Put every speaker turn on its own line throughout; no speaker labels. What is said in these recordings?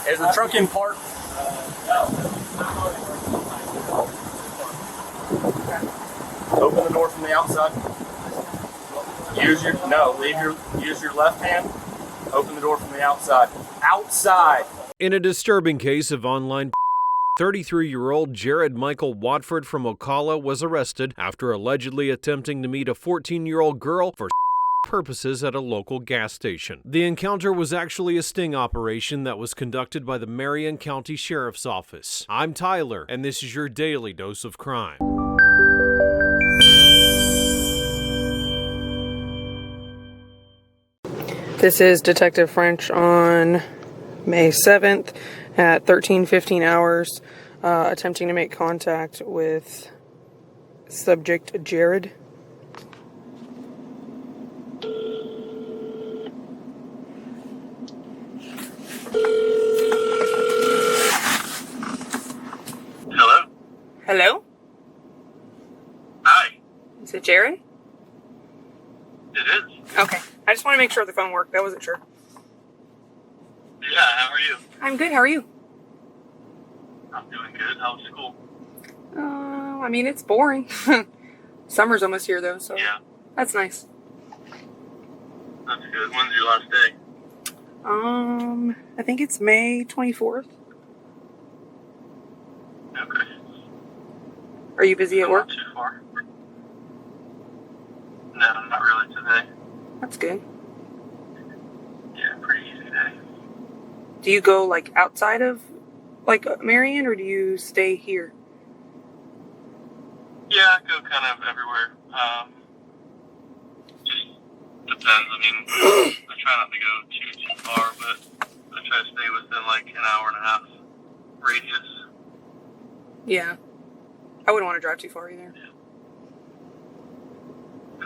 Is the truck in park? Open the door from the outside. Use your left hand. Open the door from the outside. Outside.
In a disturbing case of online 33-year-old Jared Michael Watford from Ocala was arrested after allegedly attempting to meet a 14-year-old girl for purposes at a local gas station. The encounter was actually a sting operation that was conducted by the Marion County Sheriff's Office. I'm Tyler, and this is your daily dose of crime.
This is Detective French on May 7th at 13:15 hours, attempting to make contact with subject Jared.
Hello?
Hello?
Hi.
Is it Jared?
It is.
Okay. I just want to make sure the phone worked. I wasn't sure.
Yeah, how are you?
I'm good. How are you?
I'm doing good. How's school?
I mean, it's boring. Summer's almost here, though, so
Yeah.
that's nice.
That's good. When's your last day?
I think it's May 24th.
Okay.
Are you busy at work?
Not too far. No, not really today.
That's good.
Yeah, pretty easy day.
Do you go, like, outside of, like, Marion, or do you stay here?
Yeah, I go kind of everywhere. Just depends. I mean, I try not to go too far, but I try to stay within like an hour and a half radius.
Yeah. I wouldn't want to drive too far either.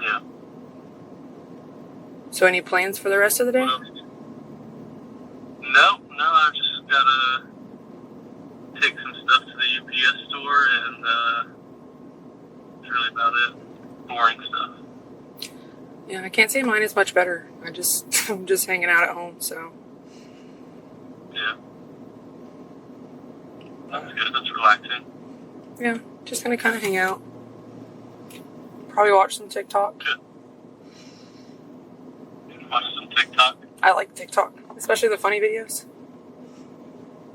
Yeah.
So any plans for the rest of the day?
No, I just gotta take some stuff to the UPS store, and that's really about it. Boring stuff.
Yeah, I can't say mine is much better. I'm just hanging out at home, so.
Yeah. That's good. That's relaxing.
Yeah, just gonna kind of hang out. Probably watch some TikTok.
Good. Watch some TikTok.
I like TikTok, especially the funny videos.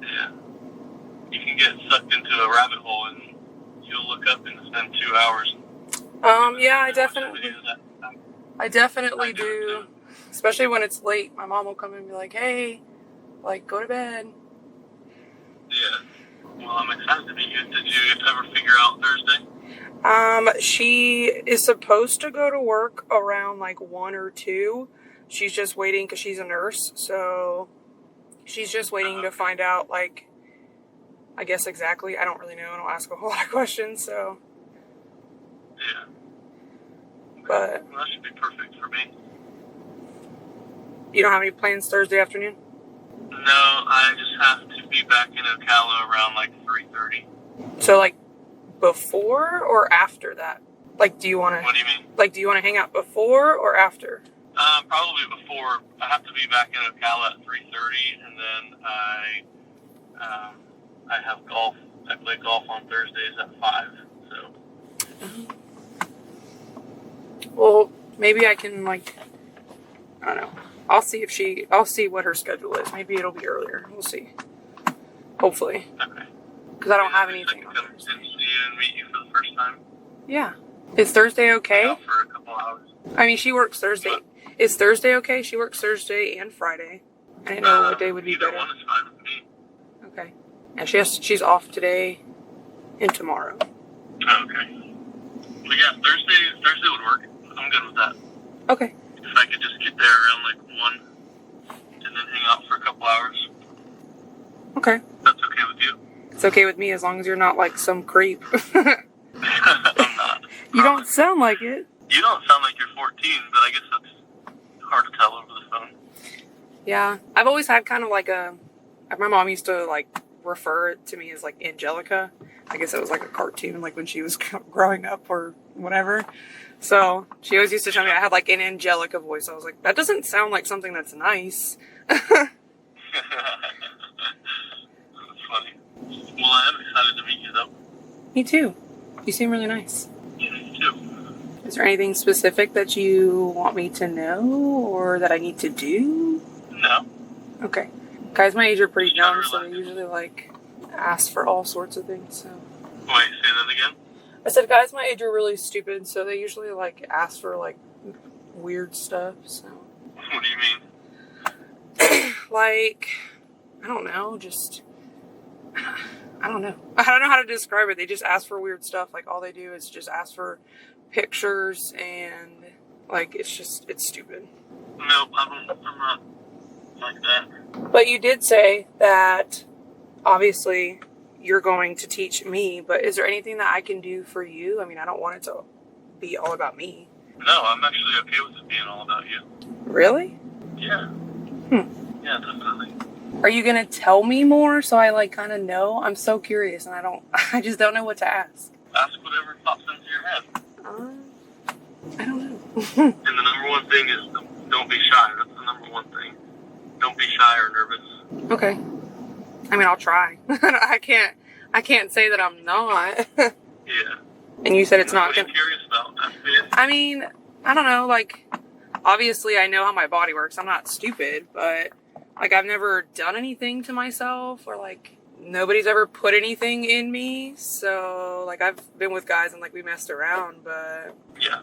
Yeah. You can get sucked into a rabbit hole and you'll look up and spend 2 hours.
Yeah, I definitely do. Especially when it's late. My mom will come in and be like, hey, like, go to bed.
Yeah. Well, I'm excited to meet you. Did you ever figure out Thursday?
She is supposed to go to work around like 1 or 2. She's just waiting because she's a nurse. So she's just waiting to find out, like, I guess exactly. I don't really know. I don't ask a whole lot of questions, so.
Yeah.
But
well, that should be perfect for me.
You don't have any plans Thursday afternoon?
No, I just have to be back in Ocala around like 3:30.
So, like, before or after that? Like, do you want to...
What do you mean?
Like, do you want to hang out before or after?
Probably before. I have to be back in Ocala at 3:30, and then I have golf. I play golf on Thursdays at 5. So.
Well, maybe I can, like, I don't know. I'll see what her schedule is. Maybe it'll be earlier. We'll see. Hopefully.
Okay.
Because I don't have anything
I
on
can come
Thursday.
and see you and meet you for the first time.
Yeah. Is Thursday okay?
Out for a couple hours.
I mean, she works Thursday.
What?
Is Thursday okay? She works Thursday and Friday. I didn't know what day would be
either
better.
one is fine with me.
Okay. And she's off today and tomorrow.
Okay. Well, yeah, Thursday would work. I'm good with that.
Okay.
If I could just get there around like 1 and then hang out for a couple hours.
Okay.
That's okay with you?
It's okay with me as long as you're not like some creep.
I'm not.
You don't sound like it.
You don't sound like you're 14, but I guess that's hard to tell over the phone.
Yeah. I've always had kind of like my mom used to like refer to me as like Angelica. I guess it was like a cartoon, like when she was growing up or whatever. So she always used to tell me I had like an Angelica voice. I was like, that doesn't sound like something that's nice. Me too. You seem really nice.
Yeah, you too.
Is there anything specific that you want me to know or that I need to do?
No.
Okay. Guys my age are pretty
Just try to
dumb, so they
relax.
usually like ask for all sorts of things. So
Wait, say that again?
I said guys my age are really stupid, so they usually like ask for like weird stuff. So
What do you mean?
like I don't know, just I don't know. I don't know how to describe it. They just ask for weird stuff. Like all they do is just ask for pictures and like it's stupid.
No, I'm not like that.
But you did say that obviously you're going to teach me, but is there anything that I can do for you? I mean, I don't want it to be all about me.
No, I'm actually okay with it being all about you.
Really?
Yeah. Yeah, definitely.
Are you going to tell me more so I like kind of know? I'm so curious and I just don't know what to ask.
Ask whatever pops into your head.
I don't know.
And the number one thing is don't be shy. That's the number one thing. Don't be shy or nervous.
Okay. I mean, I'll try. I can't say that I'm not.
Yeah.
And you said it's not
What are
going
you curious about? That's it.
I mean, I don't know, like, obviously I know how my body works. I'm not stupid, but, like, I've never done anything to myself or, like, nobody's ever put anything in me. So, like, I've been with guys and, like, we messed around, but...
Yeah.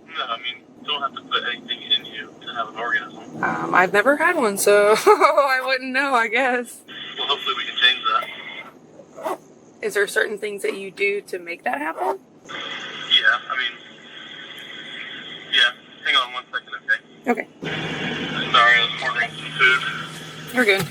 No, I mean, you don't have to put anything in you to have an orgasm.
I've never had one, so I wouldn't know, I guess.
Well, hopefully we can change that.
Is there certain things that you do to make that happen?
Yeah, I mean... Yeah. Hang on 1 second, okay?
Okay.
Sorry, I was ordering some food.
You're good.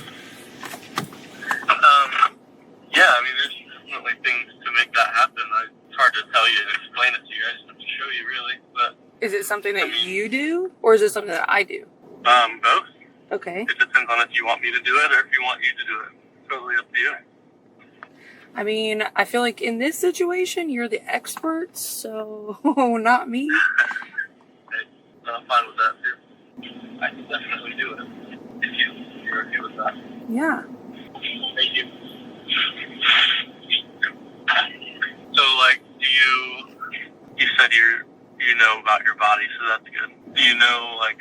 Yeah, I mean, there's definitely things to make that happen. It's hard to tell you and explain it to you. I just have to show you, really. But
Is it something that you do, or is it something that I do?
both.
Okay.
It depends on if you want me to do it or if you want you to do it. Totally up to you.
I mean, I feel like in this situation, you're the expert, so not me.
I'm fine with that, too. I can definitely do it. If you're okay with that.
Yeah.
Thank you. So, like, you said you know about your body, so that's good. Do you know, like,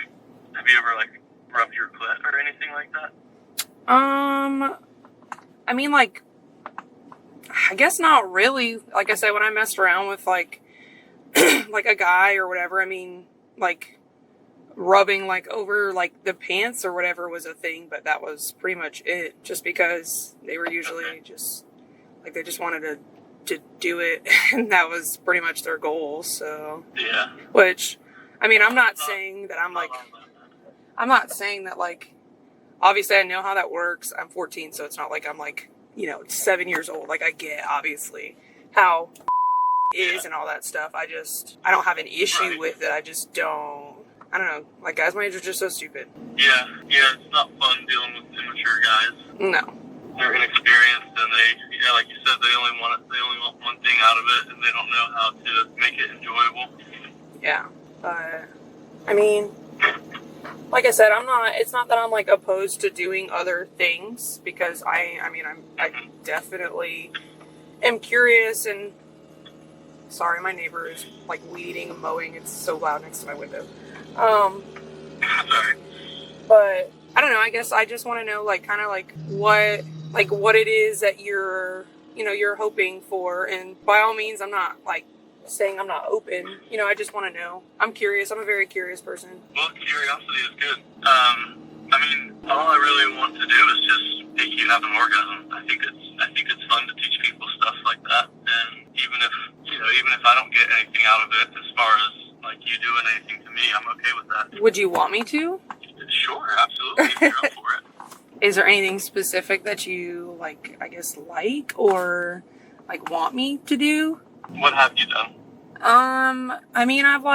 have you ever, like, rubbed your clit or anything like that?
I mean, like, I guess not really. Like I said, when I messed around with, like, like a guy or whatever, I mean, like, rubbing, like, over, like, the pants or whatever was a thing, but that was pretty much it. Just because they were usually just, like, they just wanted to do it, and that was pretty much their goal, so.
Yeah.
Which, I mean, I'm not saying that I'm not saying that, like, obviously I know how that works. I'm 14, so it's not like I'm, like, 7 years old. Like, I get, obviously, how is and all that stuff. I don't have an issue with it. I just don't know. Like, guys my age are just so stupid.
Yeah, it's not fun dealing with immature guys.
No.
They're inexperienced, and they, like you said, they only want one thing out of it, and they don't know how to make it enjoyable.
Yeah. But, I mean, like I said, it's not that I'm, like, opposed to doing other things, because I definitely am curious, and sorry, my neighbor is, like, weeding and mowing. It's so loud next to my window.
Sorry.
But, I don't know, I guess I just want to know, like, kind of, like, what it is that you're hoping for, and by all means, I'm not, like, saying I'm not open. I just want to know. I'm curious. I'm a very curious person.
Well, curiosity is good. I mean, all I really want to do is just make you have an orgasm. I think it's fun to teach people stuff like that, and even if I don't get anything out of it as far as like you doing anything to me, I'm okay with that.
Would you want me to?
Sure, absolutely. If you're up for it.
Is there anything specific that you like or like want me to do?
What have you done?
I mean, I've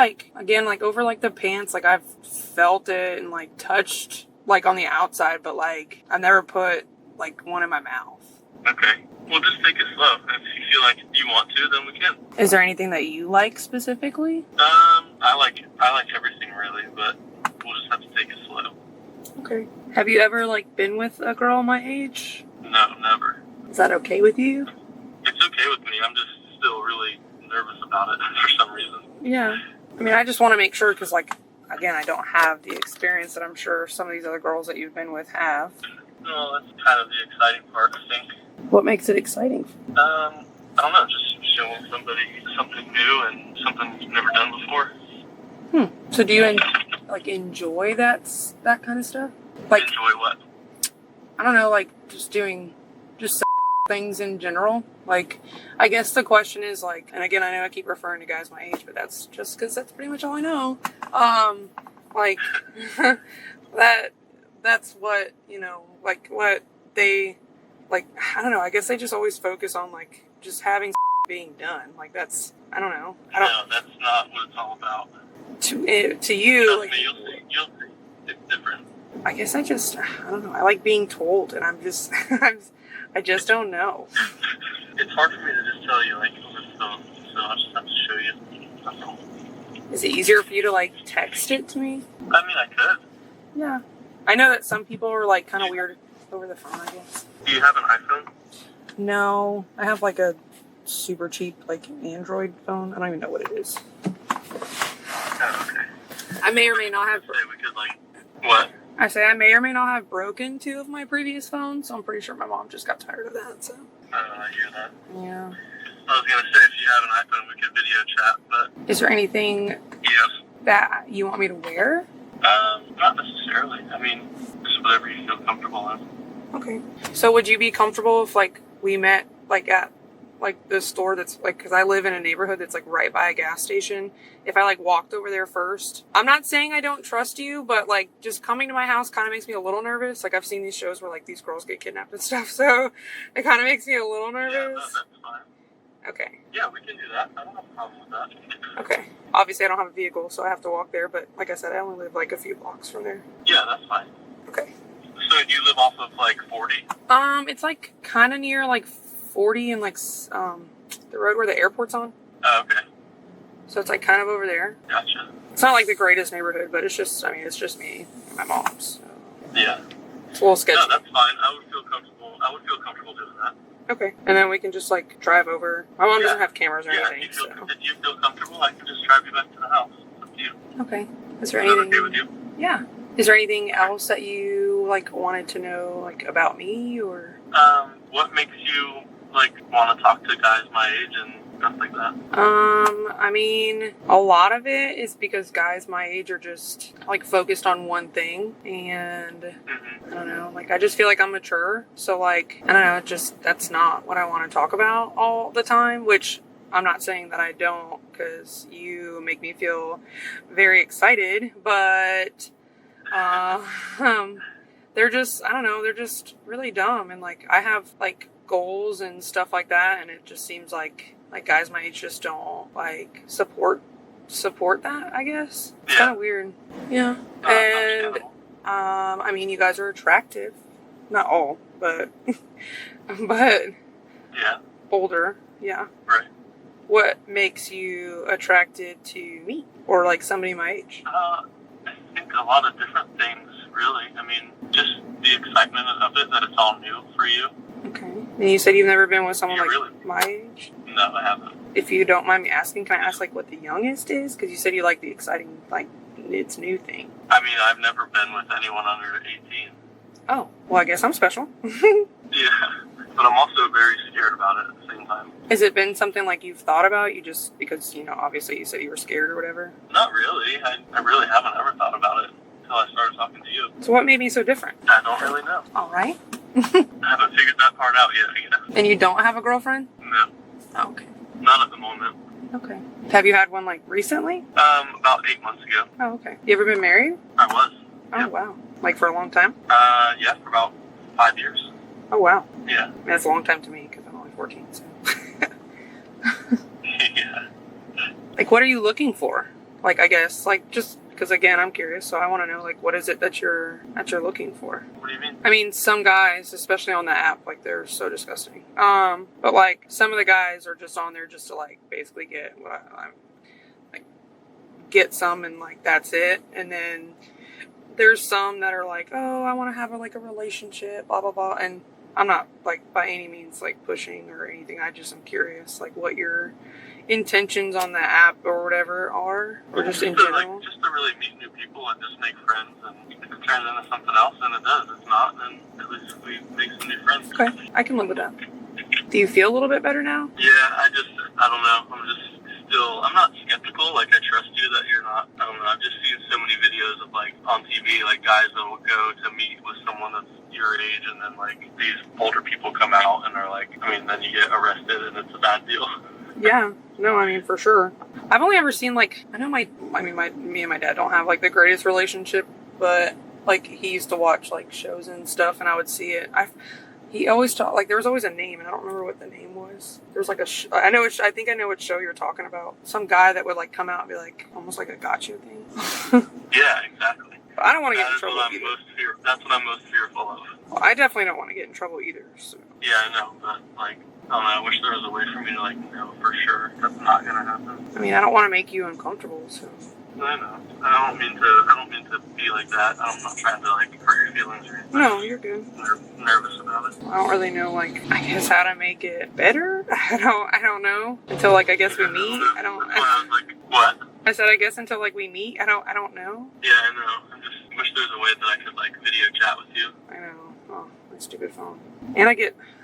over like the pants, like I've felt it and like touched like on the outside, but like I've never put like one in my mouth.
Okay. Well, just take it slow. If you feel like you want to, then we can.
Is there anything that you like specifically?
I like everything really, but we'll just have to take it slow.
Okay. Have you ever like been with a girl my age?
No, never.
Is that okay with you?
It's okay with me. I'm just still really nervous about it for some reason.
Yeah. I mean, I just want to make sure because, like, again, I don't have the experience that I'm sure some of these other girls that you've been with have.
Well, that's kind of the exciting part, I think.
What makes it exciting?
I don't know, just showing somebody something new and something you've never done before.
So do you enjoy that kind of stuff? Like,
Enjoy what?
I don't know, like just things in general. Like, I guess the question is like, and again, I know I keep referring to guys my age, but that's just because that's pretty much all I know. Like that's what, you know, like what they like. I don't know. I guess they just always focus on like just having being done. Like that's, I don't know.
No, that's not what it's all about.
To you,
Trust
like,
me, you'll see. It's different.
I guess I don't know. I like being told, and I'm just, I just don't know.
It's hard for me to just tell you, like, over the phone, so I'll just have to show you. That's all.
Is it easier for you to like text it to me?
I mean, I could.
Yeah. I know that some people are like kind of weird over the phone, I guess.
Do you have an iPhone?
No, I have like a super cheap like Android phone. I don't even know what it is.
Oh, okay.
I may or may not have.
Say we could, like, what?
I say I may or may not have broken 2 of my previous phones, so I'm pretty sure my mom just got tired of that. So.
I hear that.
Yeah.
I was gonna say if you have an iPhone, we could video chat, but
Is there anything
yes.
that you want me to wear?
Not necessarily. I mean, just whatever you feel comfortable in.
Okay. So would you be comfortable if like we met like at like the store that's like, because I live in a neighborhood that's like right by a gas station, if I like walked over there first? I'm not saying I don't trust you, but like just coming to my house kind of makes me a little nervous. Like I've seen these shows where like these girls get kidnapped and stuff, so it kind of makes me a little nervous.
Yeah, no, that's fine.
Okay.
Yeah, we can do that. I don't have a problem with that.
Okay. Obviously I don't have a vehicle, so I have to walk there, but like I said, I only live like a few blocks from there.
Yeah, that's fine.
Okay.
So do you live off of like 40?
It's like kind of near like 40 and like the road where the airport's on.
Oh, okay.
So it's like kind of over there.
Gotcha.
It's not like the greatest neighborhood, but it's just, I mean, it's just me and my mom. So
Yeah.
it's a little sketchy.
No, that's fine. I would feel comfortable doing that.
Okay. And then we can just like drive over. My mom doesn't have cameras or
Yeah,
anything.
if you feel comfortable, I can just drive you back to the house. It's up to you.
So. Okay. Is there
Is that
anything?
okay with you?
Yeah. Is there anything else that you like wanted to know like about me or?
What makes you like want to talk to guys my age and stuff like that?
I mean, a lot of it is because guys my age are just like focused on one thing, and I don't know, like I just feel like I'm mature, so like I don't know, that's not what I want to talk about all the time, which I'm not saying that I don't, because you make me feel very excited, but they're just, I don't know, they're just really dumb, and like I have like goals and stuff like that, and it just seems like guys my age just don't like support that, I guess. It's kind of weird. Yeah. And I mean, you guys are attractive, not all, but
Yeah.
older. Yeah.
Right.
What makes you attracted to me or like somebody my age?
I think a lot of different things, really. I mean, just the excitement of it, that it's all new for you.
Okay. And you said you've never been with someone
Yeah,
like
really.
my age?
No, I haven't.
If you don't mind me asking, can I ask like what the youngest is? Because you said you like the exciting, like it's new thing.
I mean, I've never been with anyone under 18.
Oh, well, I guess I'm special.
Yeah, but I'm also very scared about it at the same time.
Has it been something like you've thought about? You just, because, you know, obviously you said you were scared or whatever.
Not really. I really haven't ever thought about it until I started talking to you.
So what made me so different?
I don't really know.
All right.
I haven't figured that part out yet, I guess.
And you don't have a girlfriend?
No,
Oh, okay.
not at the moment.
Okay. Have you had one like recently?
About 8 months ago.
Oh, okay. You ever been married?
I was.
Oh,
Yeah.
wow. Like for a long time?
Yeah, for about 5 years.
Oh, wow.
Yeah.
I mean, that's a long time to me because I'm only 14, so.
Yeah.
Like, what are you looking for? Like, I guess, like, just because, again, I'm curious, so I want to know, like, what is it that you're looking for?
What do you mean?
I mean, some guys, especially on the app, like, they're so disgusting. But, like, some of the guys are just on there just to, like, basically get what like, get some and, like, that's it. And then there's some that are like, oh, I want to have, a relationship, blah, blah, blah. And I'm not like by any means like pushing or anything. I just am curious, like what your intentions on the app or whatever are, or just in general.
Just to really meet new people and just make friends, and if it turns into something else, then it does. If not, then at least we make some new friends.
Okay, I can live with that. Do you feel a little bit better now?
Yeah, I don't know. I'm not skeptical. Like, I trust you that you're not. I don't know. I've just seen so many videos of, like, on TV, like, guys that will go to meet with someone that's your age, and then, like, these older people come out and are like, I mean, then you get arrested and it's a bad deal.
Yeah, no, I mean, for sure. I've only ever seen, like, I know me and my dad don't have, like, the greatest relationship, but, like, he used to watch, like, shows and stuff, and I would see it. He always taught, like, there was always a name, and I don't remember what the name was. There was, like, I think I know what show you're talking about. Some guy that would, like, come out and be, like, almost like a gotcha thing.
Yeah, exactly.
But I don't want to get in trouble either.
That's what I'm most fearful of.
Well, I definitely don't want to get in trouble either, so.
Yeah, I know, but, like, I don't know, I wish there was a way for me to, like, know for sure that's not gonna happen.
I mean, I don't want to make you uncomfortable, so.
I know. I don't mean to be like that. I'm not trying to, like, hurt your feelings or anything.
No, you're good.
I'm nervous about it.
I don't really know, like, I guess how to make it better. I don't know. Until, like, I guess we meet.
I was like, what?
I said, I guess until, like, we meet. I don't know.
Yeah, I know. I just wish there was a way that I could, like, video chat with you.
I know. Oh, my stupid phone. And I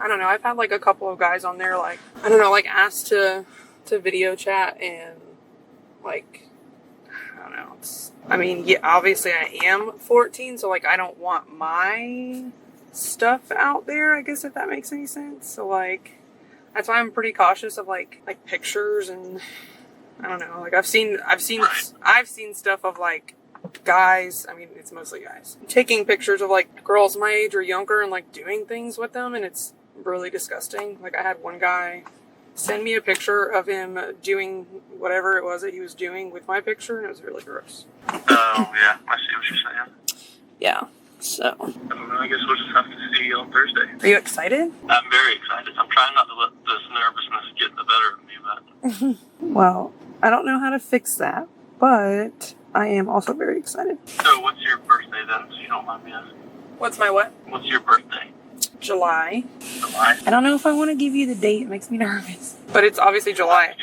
don't know, I've had, like, a couple of guys on there, like, I don't know, like, asked to video chat, and, like, I don't know. I mean, yeah, obviously I am 14, so, like, I don't want my stuff out there, I guess, if that makes any sense. So, like, that's why I'm pretty cautious of, like pictures, and I don't know. Like, I've seen stuff of, like, guys, I mean, it's mostly guys, taking pictures of, like, girls my age or younger and, like, doing things with them, and it's really disgusting. Like, I had one guy send me a picture of him doing whatever it was that he was doing with my picture, and it was really gross.
Oh, yeah, I see what you're saying.
Yeah, so.
I don't know, I guess we'll just have to see you on Thursday.
Are you excited?
I'm very excited. I'm trying not to let this nervousness get the better of me, but...
Well, I don't know how to fix that, but I am also very excited.
So, what's your birthday then, so you don't mind me asking?
What's my what?
What's your birthday?
July.
July?
I don't know if I want to give you the date. It makes me nervous. But it's obviously July.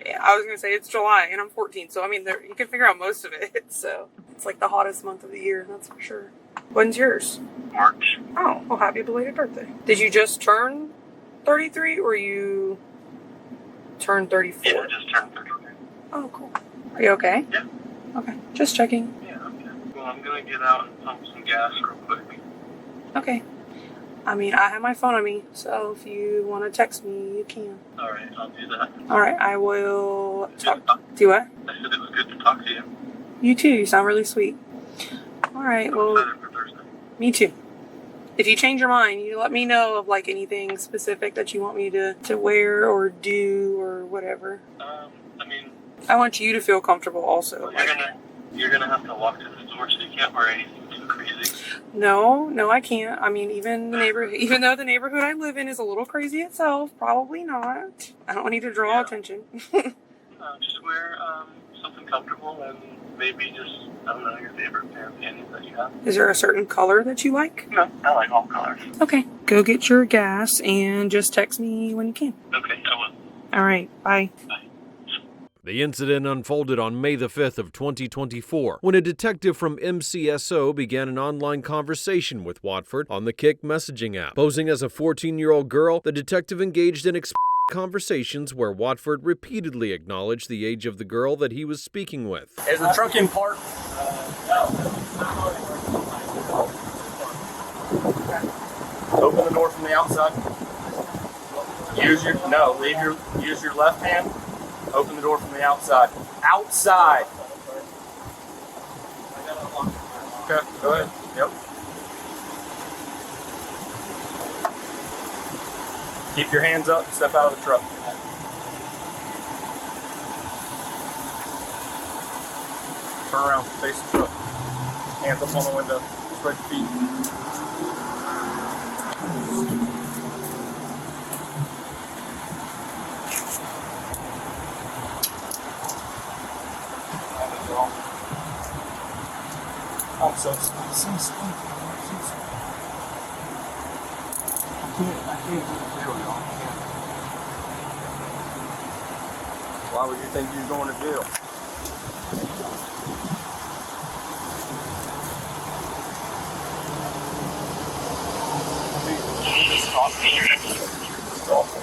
Yeah, I was going to say it's July, and I'm 14, so I mean, you can figure out most of it. So it's like the hottest month of the year, that's for sure. When's yours?
March.
Oh, well, happy belated birthday. Did you just turn 33, or you turned 34?
Yeah, I just turned 33.
Oh, cool. Are you okay?
Yeah.
Okay, just checking.
Yeah, okay. Well, I'm going to get out and pump some gas real quick.
Okay. I mean, I have my phone on me, so if you want to text me, you can.
All right, I'll do that.
All right, I will talk. Do what?
I said it was good to talk to you.
You too. You sound really sweet. All right,
I'm
well,
excited for Thursday.
me too. If you change your mind, you let me know of, like, anything specific that you want me to wear or do or whatever.
I mean...
I want you to feel comfortable also.
You're gonna have to walk to the store, so you can't wear anything too crazy.
No, I can't. I mean, even though the neighborhood I live in is a little crazy itself, probably not. I don't need to draw attention.
Just wear something comfortable, and maybe just, I don't know, your favorite pair of panties that you have.
Is there a certain color that you like?
No, I like all colors.
Okay. Go get your gas and just text me when you can.
Okay, I will.
All right. Bye.
Bye.
The incident unfolded on May the 5th of 2024 when a detective from MCSO began an online conversation with Watford on the Kik messaging app. Posing as a 14-year-old girl, the detective engaged in conversations where Watford repeatedly acknowledged the age of the girl that he was speaking with.
Is the truck in park? Open the door from the outside. Use your left hand. Open the door from the outside. Outside. Okay, go ahead. Yep. Keep your hands up. Step out of the truck. Turn around. Face the truck. Hands up on the window. Spread your feet. I'm so sorry. Why would you think you're going to jail?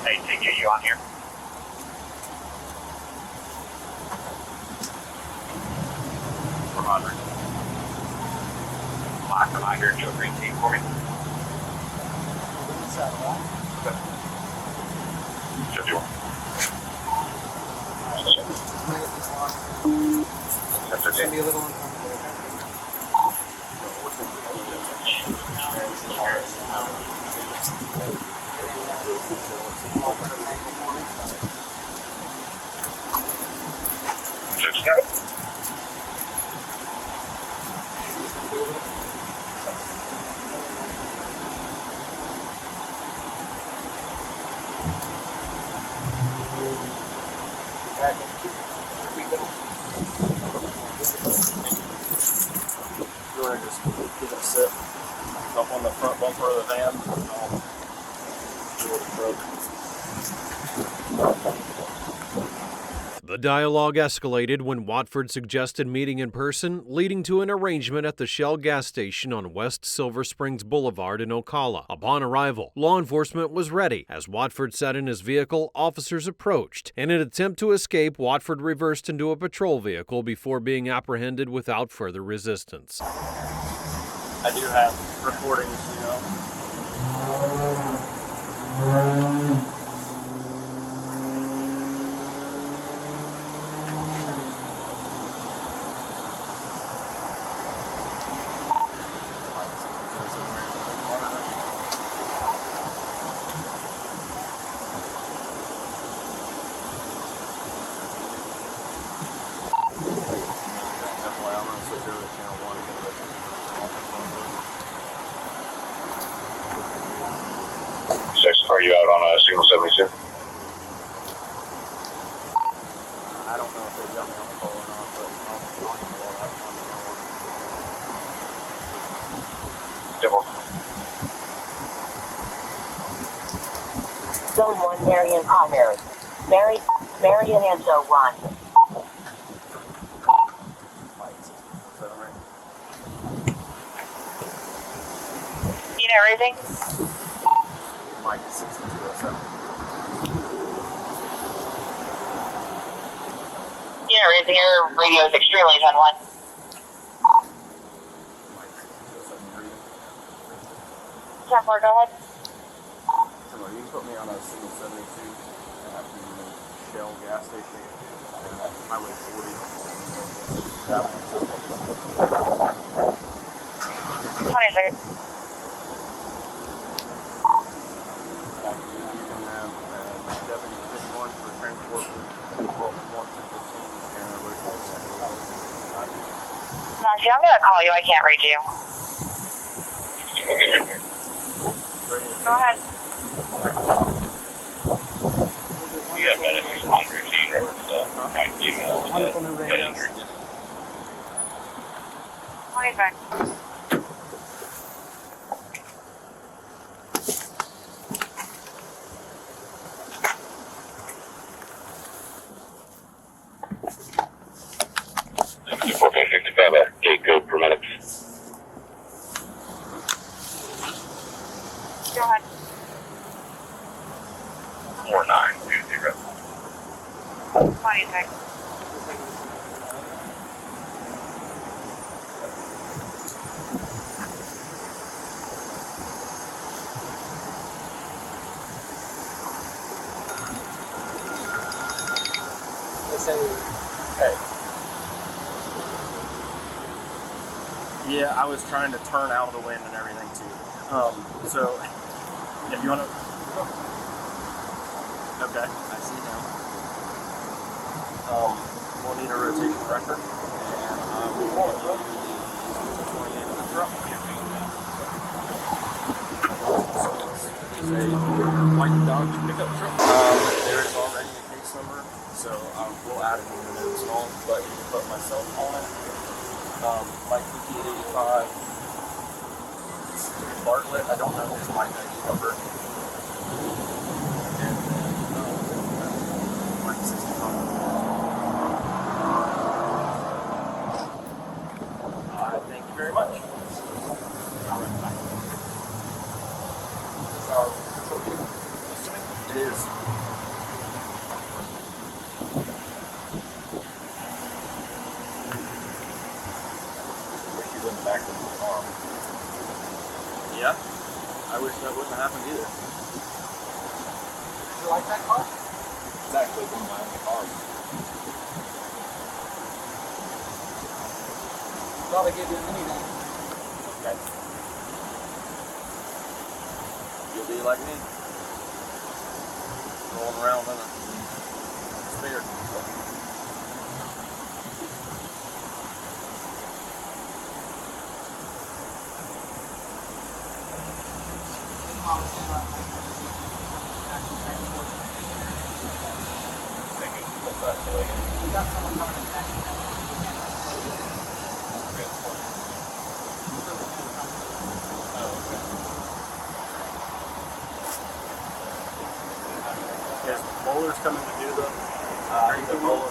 Hey, take you on here. Roger. Come on here, Joe Green team for me. Just you. That's okay. Be a little
You want to just give it a sit, up on the front bumper of the van, and I'll do what it broke.
The dialogue escalated when Watford suggested meeting in person, leading to an arrangement at the Shell gas station on West Silver Springs Boulevard in Ocala. Upon arrival, law enforcement was ready. As Watford sat in his vehicle, officers approached. In an attempt to escape, Watford reversed into a patrol vehicle before being apprehended without further resistance.
I do have recordings, you know.
Are you out on a single 72?
I don't know if they got me on the call or not, but I'll call that
Zone 1, Marion Primary. Marion and Zone 1.
You know everything?
Mike 6207.
You know everything. Your radio is extremely on one.
Mike 6273.
10-4, go ahead.
Come on, you can put me on a single 72 at the Shell gas station at Highway 40.
20 seconds. Nancy, I'm gonna call you. I can't read you. Go ahead.
You got benefits on routine
Wonderful new radios.
20 seconds.
Gate code per minute.
Go ahead.
4920.
20 seconds.
Hey. Yeah, I was trying to turn out of the wind and everything too. So if you want to, okay, I see now. We'll need a rotation record, and we will need the 28 of the truck. It's a white Dodge pickup truck. There is already a case number, so we'll add it in the install, but you can put myself on it. Mike 5885 Bartlett, I don't know his Mike ID number. It is. Wish you wouldn't back into the car. Yeah. I wish that wouldn't have happened either.
You like that car?
It's actually one of my own cars.
Thought I'd give you a minivan.
Okay. You'll be like me. Rolling around in a spare.
We got someone coming in next.
Yes, Bowler's coming to do the bowler.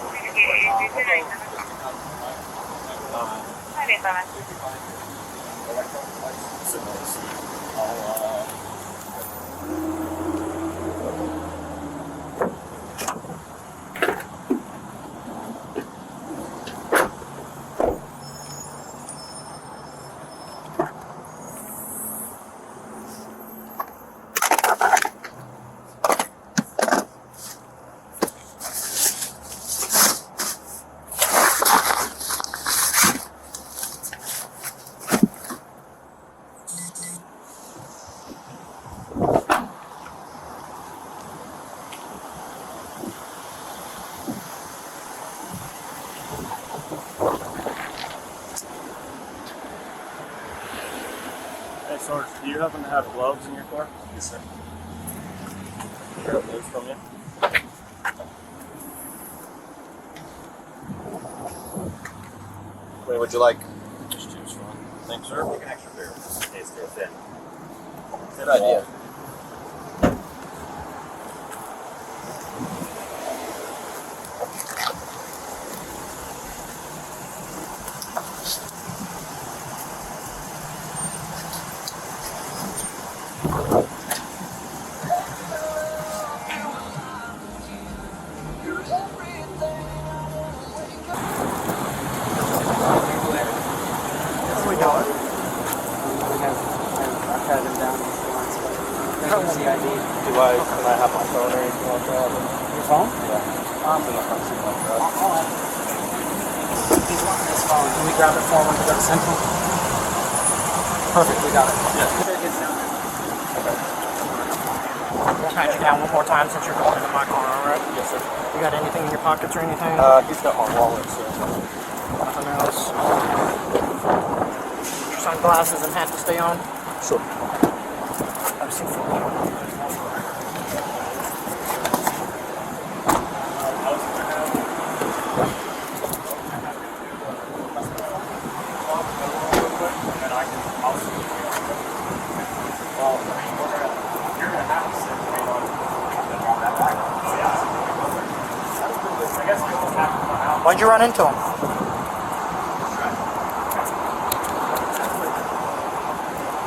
Hey, Sarge, do you happen to have gloves in your car? Yes, sir. Grab those from you. What would you like? Just choose one. Thanks, sir.
Take an extra beer in case they're thin.
Good idea. Can I have my phone or anything like that?
Your phone?
Yeah.
He's wanting his phone. Can we grab it for him when we go to Central? Perfect, we got it.
Yeah.
Okay. We'll pat you down one more time since you're going into my car, alright?
Yes, sir.
You got anything in your pockets or anything?
He's got my wallet, so.
Nothing else? Your sunglasses and hat to stay on?
Sure.
Have a seat for me. Why'd you run into him?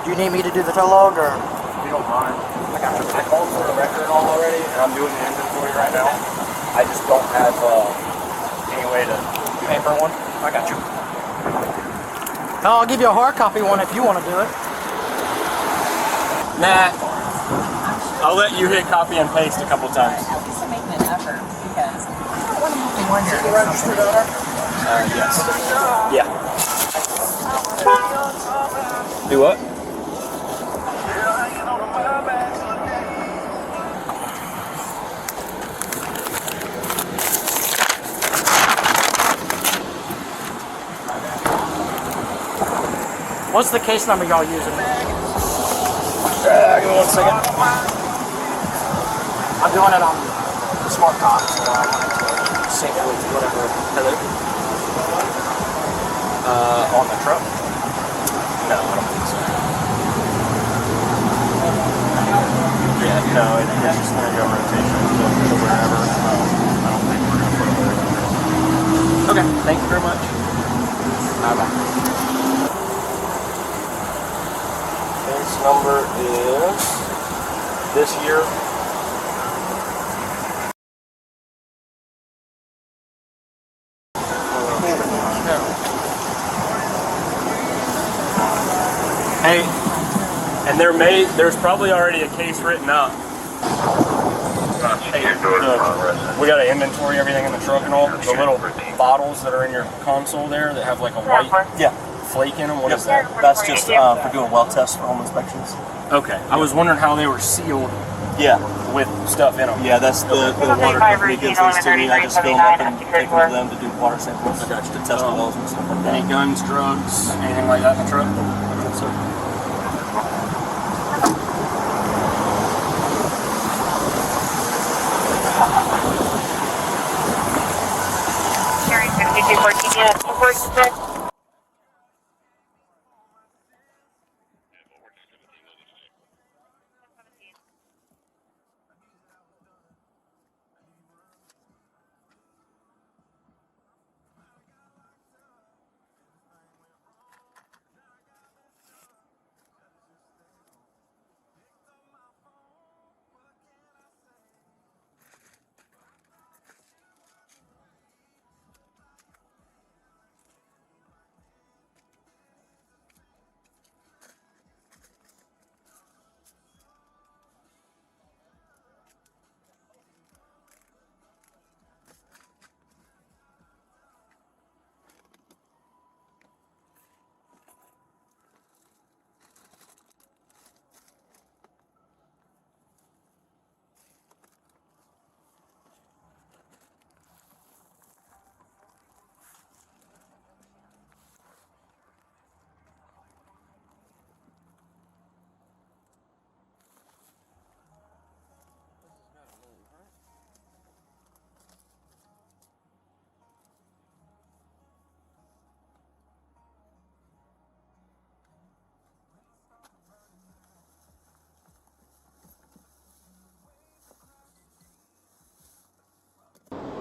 Do you need me to do the tow log or?
If you don't mind. I called for the record all already, and I'm doing the inventory right now. I just don't have any way to
Paper one? I got you. I'll give you a hard copy one if you want to do it.
Nah. I'll let you hit copy and paste a couple times.
At least I'm making an effort because I don't want to be wondering.
The registered owner?
Yes. Yeah. Do what?
What's the case number y'all using?
Give me 1 second.
I'm doing it on smart card, so I want to sync with whatever.
Hello? On the truck? No, I don't think so. Yeah, no, it's just going to go rotation to wherever. I don't think we're going to put it there. Okay, thank you very much. Bye-bye. Case number is this year Hey, and there's probably already a case written up. Hey, we got to inventory everything in the truck and all. The little bottles that are in your console there that have like a white flake in them. What is that?
That's just for doing well tests for home inspections.
Okay. I was wondering how they were sealed.
Yeah.
With stuff in them.
Yeah, that's the water company gives those to me. I just fill them up and take them to them to do water samples. I got you. To test the wells and stuff like that.
Any guns, drugs, anything like that in the truck?
Yes, sir.
Carrying 5214 units.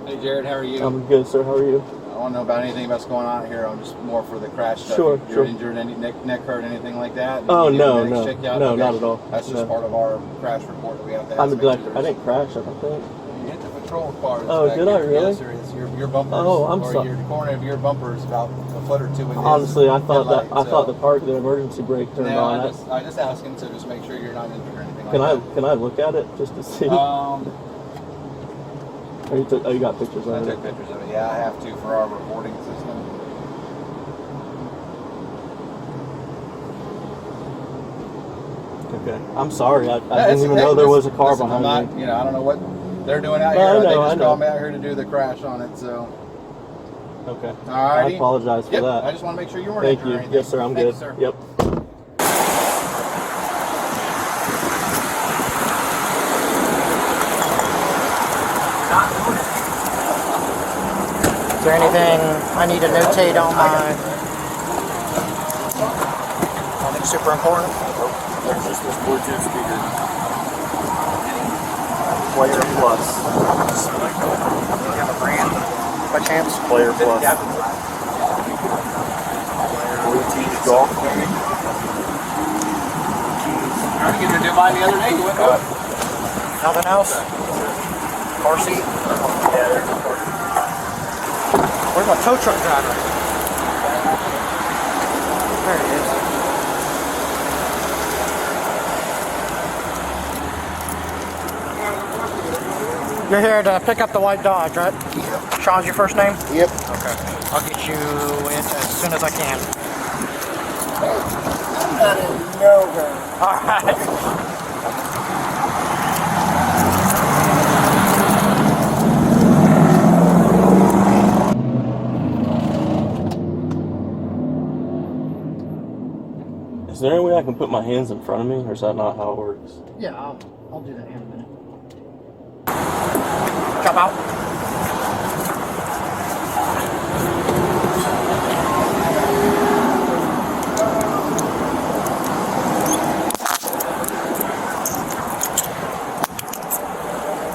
Hey Jared, how are you?
I'm good, sir. How are you?
I want to know about anything that's going on here. I'm just more for the crash stuff.
Sure,
You're
sure.
injured, any neck hurt, anything like that?
Oh,
Did you
no,
get a
no.
medics checked out?
No,
Okay.
not at all.
That's just
No.
part of our crash report that we have to have.
I didn't crash, I don't think.
You hit the patrol car.
Oh, did I really?
Yes, there is. Your bumper.
Oh, I'm sorry.
The corner of your bumper is about a foot or two in his
Honestly, I thought
headlight,
I thought the emergency brake turned
no,
on.
I just asking to just make sure you're not injured or anything like that.
Can I look at it just to see? You got pictures of
I
it?
took pictures of it. Yeah, I have to for our reporting system.
Okay. I'm sorry. I didn't even know there was a car behind me.
You know, I don't know what they're doing out
No,
here.
I know,
They
I
just
know.
called me out here to do the crash on it. So.
Okay.
Alrighty.
I apologize for that.
I just want to make sure you weren't
Thank
injured
you.
or anything.
Yes, sir. I'm
Thank
good.
You, sir.
Yep.
Is there anything I need to notate on my... Nothing super important?
Nope. There's just this Bluetooth speaker.
Player Plus.
Do you have a brand by chance?
Player Plus. Bluetooth Golf.
I was going to do mine the other day. You went up.
Nothing else? Car seat?
Yeah, there's a car.
Where's my tow truck driver? There he is. You're here to pick up the white Dodge, right? Yep. Sean's your first name?
Yep.
Okay. I'll get you in as soon as I can.
I'm not in no hurry.
All right.
Is there any way I can put my hands in front of me, or is that not how it works?
Yeah, I'll do that in a minute. Jump out.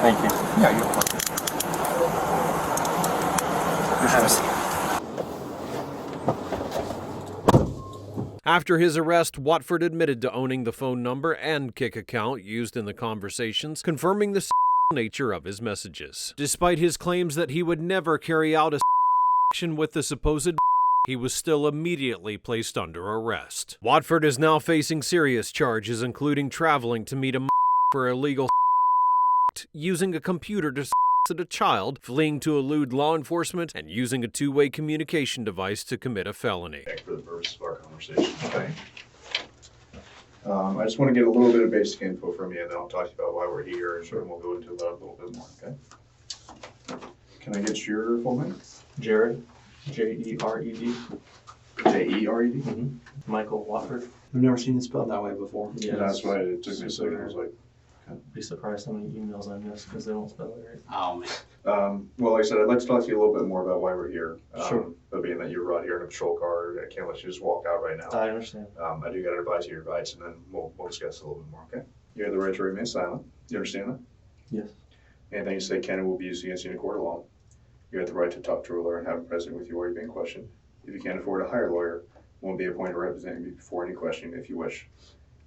Thank you.
Yeah, you're welcome.
Have a seat.
After his arrest, Watford admitted to owning the phone number and Kik account used in the conversations, confirming the nature of his messages. Despite his claims that he would never carry out a action with the supposed he was still immediately placed under arrest. Watford is now facing serious charges, including traveling to meet a for illegal using a computer to at a child, fleeing to elude law enforcement, and using a two-way communication device to commit a felony.
For the purpose of our conversation, okay? I just want to get a little bit of basic info from you, and then I'll talk to you about why we're here, and we'll go into that a little bit more, okay? Can I get your full name?
Jared, J-E-R-E-D.
J-E-R-E-D?
Mm-hmm. Michael Watford. I've never seen it spelled that way before.
Yeah, that's why it took me a second. I was like,
be surprised how many emails I missed because they don't spell it right.
Oh, man.
well, like I said, I'd like to talk to you a little bit more about why we're here.
Sure.
But being that you're out here in a patrol car, I can't let you just walk out right now.
I understand.
I do got to advise you your rights, and then we'll discuss a little bit more, okay? You have the right to remain silent. You understand that?
Yes.
Anything you say can and will be used against you in a court of law. You have the right to talk to a lawyer and have him present with you while you're being questioned. If you can't afford a hire lawyer, won't be appointed to represent you before any questioning if you wish.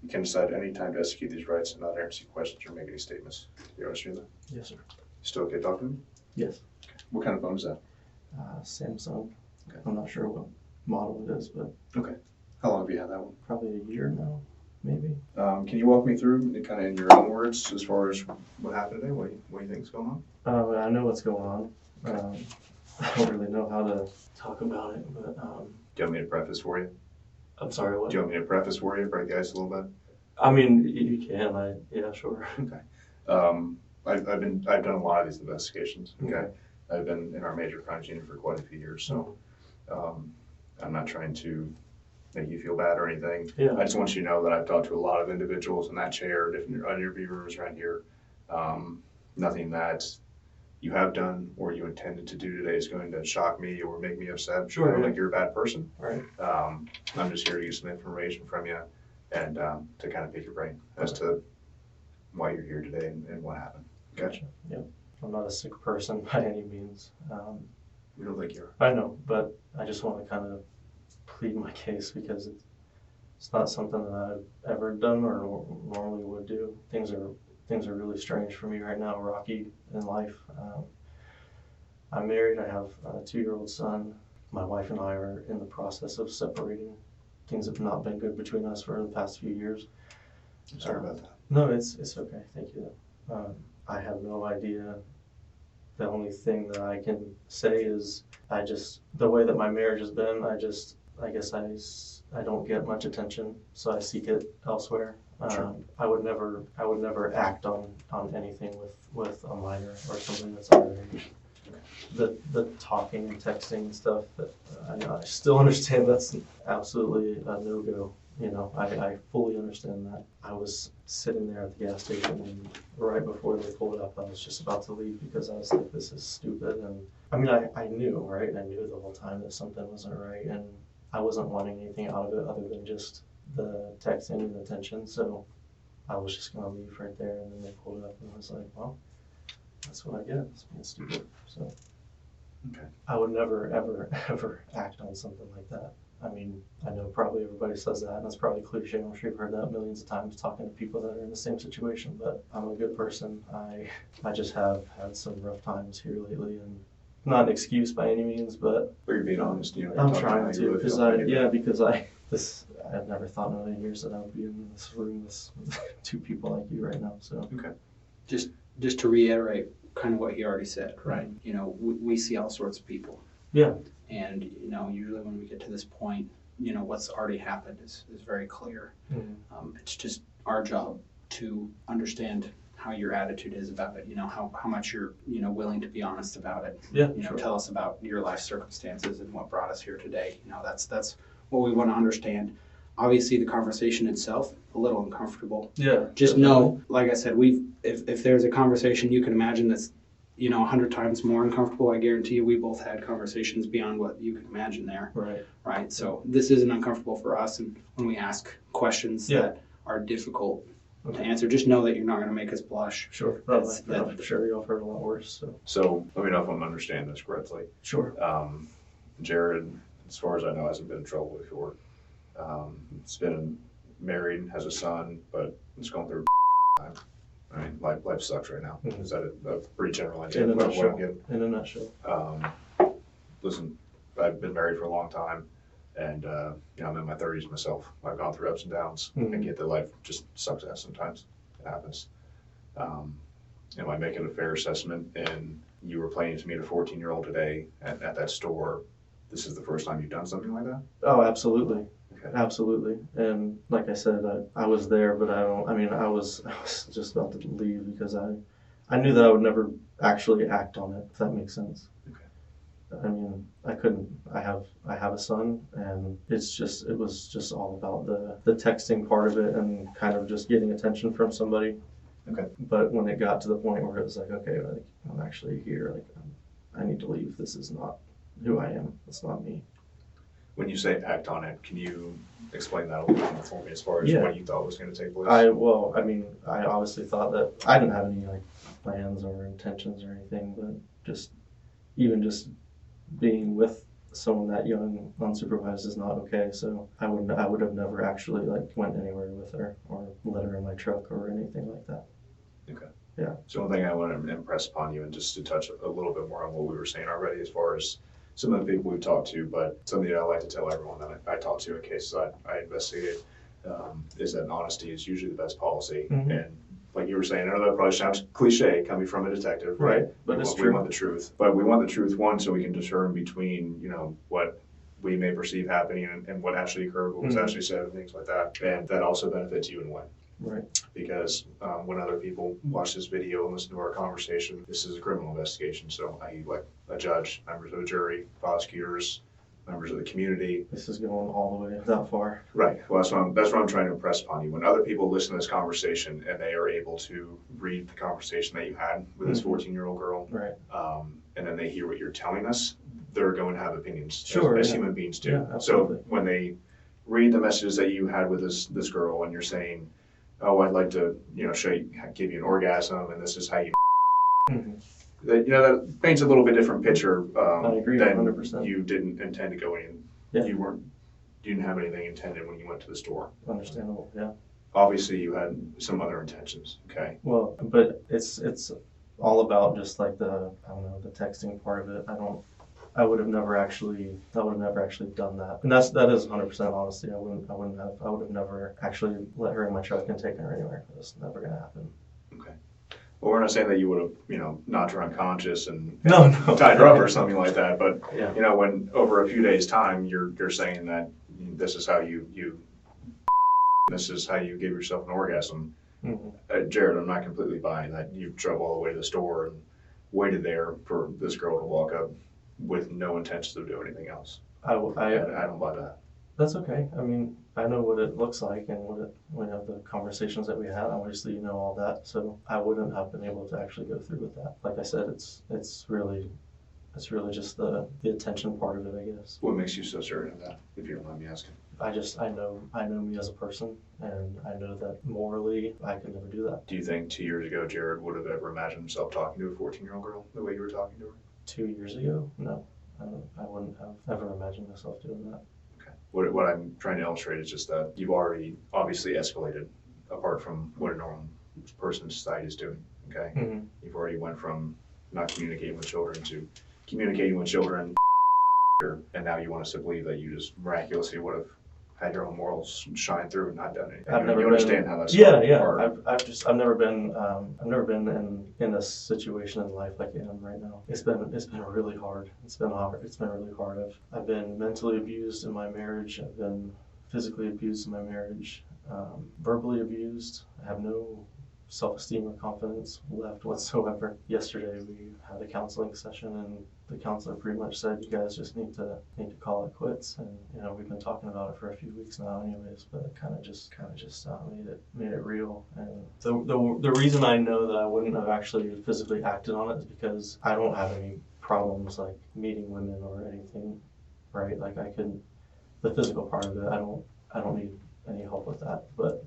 You can decide at any time to execute these rights and not answer questions or make any statements. You understand that?
Yes, sir.
Still okay talking to me?
Yes.
Okay. What kind of phone is that?
Samsung.
Okay.
I'm not sure what model it is, but
okay. How long have you had that one?
Probably a year now, maybe.
Can you walk me through, kind of in your own words, as far as what happened today? What do you think is going on?
I know what's going on. I don't really know how to talk about it, but
do you want me to preface for you?
I'm sorry, what?
Do you want me to preface for you, break the ice a little bit?
I mean, you can. Yeah, sure.
Okay. I've done a lot of these investigations. Okay. I've been in our major crimes unit for quite a few years, so I'm not trying to make you feel bad or anything.
Yeah.
I just want you to know that I've talked to a lot of individuals in that chair, different interviewers around here. Nothing that you have done or you intended to do today is going to shock me or make me upset.
Sure.
I don't think you're a bad person.
Right.
I'm just here to get some information from you and to kind of pick your brain as to why you're here today and what happened. Okay.
Gotcha. Yep. I'm not a sick person by any means.
We don't think you're.
I know, but I just want to kind of plead my case because it's not something that I've ever done or normally would do. Things are really strange for me right now, rocky in life. I'm married. I have a 2-year-old son. My wife and I are in the process of separating. Things have not been good between us for the past few years.
I'm sorry about that.
No, it's okay. Thank you. I have no idea. The only thing that I can say is the way that my marriage has been, I guess I don't get much attention, so I seek it elsewhere.
Sure.
I would never act on anything with a minor or something that's underage. The talking and texting and stuff, that I still understand that's absolutely a no-go. You know, I fully understand that. I was sitting there at the gas station, and right before they pulled up, I was just about to leave because I was like, this is stupid. And I mean, I knew, right? I knew the whole time that something wasn't right, and I wasn't wanting anything out of it other than just the texting and the attention. So I was just going to leave right there, and then they pulled up, and I was like, well, that's what I get. It's being stupid. So
okay.
I would never, ever, ever act on something like that. I mean, I know probably everybody says that, and it's probably cliche. I'm sure you've heard that millions of times talking to people that are in the same situation, but I'm a good person. I just have had some rough times here lately, and not an excuse by any means, but
you're being honest. You know,
I'm trying to, because I've never thought in a million years that I would be in this room with 2 people like you right now. So
okay.
Just to reiterate kind of what he already said,
right?
You know, we see all sorts of people.
Yeah.
And, you know, usually when we get to this point, you know, what's already happened is very clear.
Mm-hmm.
It's just our job to understand how your attitude is about it, you know, how much you're, you know, willing to be honest about it.
Yeah,
you know,
sure.
Tell us about your life circumstances and what brought us here today. You know, that's what we want to understand. Obviously, the conversation itself, a little uncomfortable.
Yeah.
Just
definitely.
know, like I said, if there's a conversation you can imagine that's, you know, 100 times more uncomfortable, I guarantee you we both had conversations beyond what you can imagine there.
Right.
Right. So this isn't uncomfortable for us, and when we ask questions that are difficult to answer, just know that you're not going to make us blush.
Sure. I'm sure you've heard a lot worse. So
let me know if I'm understanding this correctly.
Sure.
Jared, as far as I know, hasn't been in trouble before. It's been married, has a son, but it's going through time. I mean, life sucks right now. Mm-hmm. Is that a pretty general idea?
In a nutshell.
Listen, I've been married for a long time, and I'm in my 30s myself. I've gone through ups and downs. I get that life just sucks ass sometimes. It happens. Am I making a fair assessment? And you were planning to meet a 14-year-old today at that store. This is the first time you've done something like that?
Oh, absolutely.
Okay.
Absolutely. And like I said, I was there, but I was just about to leave because I knew that I would never actually act on it, if that makes sense.
Okay.
I mean, I couldn't. I have a son, and it was just all about the texting part of it and kind of just getting attention from somebody.
Okay.
But when it got to the point where it was like, okay, like, I'm actually here, like I need to leave. This is not who I am. It's not me.
When you say act on it, can you explain that a little bit more for me as far as what you thought was going to take place?
I obviously thought that I didn't have any like plans or intentions or anything, but just being with someone that young unsupervised is not okay. So I would have never actually like went anywhere with her or let her in my truck or anything like that.
Okay.
Yeah.
So one thing I want to impress upon you, and just to touch a little bit more on what we were saying already as far as some of the people we've talked to, but something that I like to tell everyone that I talk to in cases I investigate is that honesty is usually the best policy.
Mm-hmm.
And like you were saying, I know that probably sounds cliche coming from a detective, right?
But it's
we
true.
want the truth. But we want the truth, one, so we can discern between, what we may perceive happening and what actually occurred, what was actually said, and things like that. And that also benefits you and when.
Right.
Because when other people watch this video and listen to our conversation, this is a criminal investigation. So I like a judge, members of the jury, prosecutors, members of the community.
This is going all the way that far.
Right. Well, that's what I'm trying to impress upon you. When other people listen to this conversation and they are able to read the conversation that you had with this 14-year-old girl,
right,
and then they hear what you're telling us, they're going to have opinions, as human beings do.
Yeah,
so when they read the messages that you had with this girl, and you're saying, "Oh, I'd like to, give you an orgasm, and this is how you," that paints a little bit different picture.
I agree,
than
100%.
You didn't intend to go in.
Yeah.
You didn't have anything intended when you went to the store.
Understandable. Yeah.
Obviously, you had some other intentions. Okay.
Well, but it's all about just like the texting part of it. I would have never actually done that. And that is 100% honesty. I would have never actually let her in my truck and taken her anywhere. It's never gonna happen.
Okay. Well, we're not saying that you would have, knocked her unconscious and
no.
tied her up or something like that. But
yeah.
When over a few days' time, you're saying that this is how this is how you give yourself an orgasm.
Mm-hmm.
Jared, I'm not completely buying that. You drove all the way to the store and waited there for this girl to walk up with no intentions of doing anything else. I don't buy that.
That's okay. I mean, I know what it looks like and the conversations that we had. Obviously, you know all that, so I wouldn't have been able to actually go through with that. Like I said, it's really just the attention part of it, I guess.
What makes you so certain of that, if you don't mind me asking?
I know me as a person, and I know that morally I could never do that.
Do you think 2 years ago Jared would have ever imagined himself talking to a 14-year-old girl the way you were talking to her?
2 years ago? No. I wouldn't have ever imagined myself doing that.
Okay. What I'm trying to illustrate is just that you've already obviously escalated apart from what a normal person in society is doing, okay?
Mm-hmm.
You've already went from not communicating with children to communicating with children, and now you want us to believe that you just miraculously would have had your own morals shine through and not done anything. You understand how that's hard.
I've never been in a situation in life like I am right now. It's been really hard. It's been really hard. I've been mentally abused in my marriage. I've been physically abused in my marriage. Verbally abused. I have no self-esteem or confidence left whatsoever. Yesterday we had a counseling session, and the counselor pretty much said, you guys just need to call it quits. And we've been talking about it for a few weeks now anyways, but it kind of just made it real. And the reason I know that I wouldn't have actually physically acted on it is because I don't have any problems like meeting women or anything, right? Like the physical part of it, I don't need any help with that, but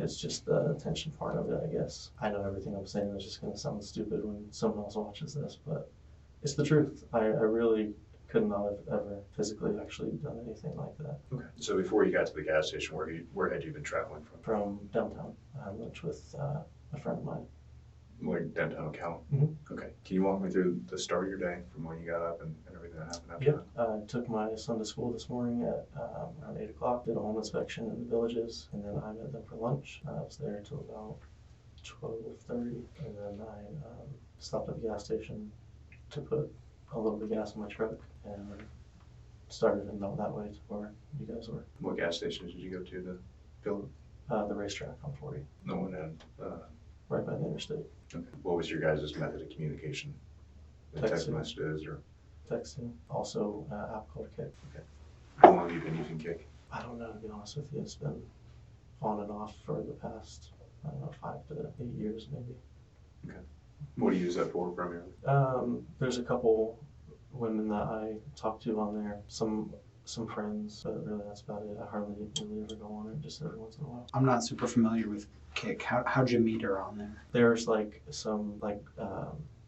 it's just the attention part of it, I guess. I know everything I'm saying is just going to sound stupid when someone else watches this, but it's the truth. I really could not have ever physically actually done anything like that.
Okay. So before you got to the gas station, where had you been traveling from?
From downtown. I had lunch with a friend of mine.
What like downtown Cal?
Mm-hmm.
Okay. Can you walk me through the start of your day from when you got up and everything that happened after
Yeah,
that?
I took my son to school this morning at around 8 o'clock, did a home inspection in the villages, and then I met them for lunch. I was there until about 12:30, and then I stopped at the gas station to put a little bit of gas in my truck and started heading out that way to where you guys were.
What gas stations did you go to fill it?
The racetrack on 40.
No one had.
Right by the interstate.
Okay. What was your guys' method of communication? Text
Texting.
messages or?
Texting. Also, app called Kick.
Okay. How long have you been using Kick?
I don't know, to be honest with you. It's been on and off for the past, 5 to 8 years maybe.
Okay. What do you use that for primarily?
There's a couple women that I talk to on there. Some friends, but really that's about it. I hardly really ever go on it, just every once in a while.
I'm not super familiar with Kick. How'd you meet her on there?
There's like some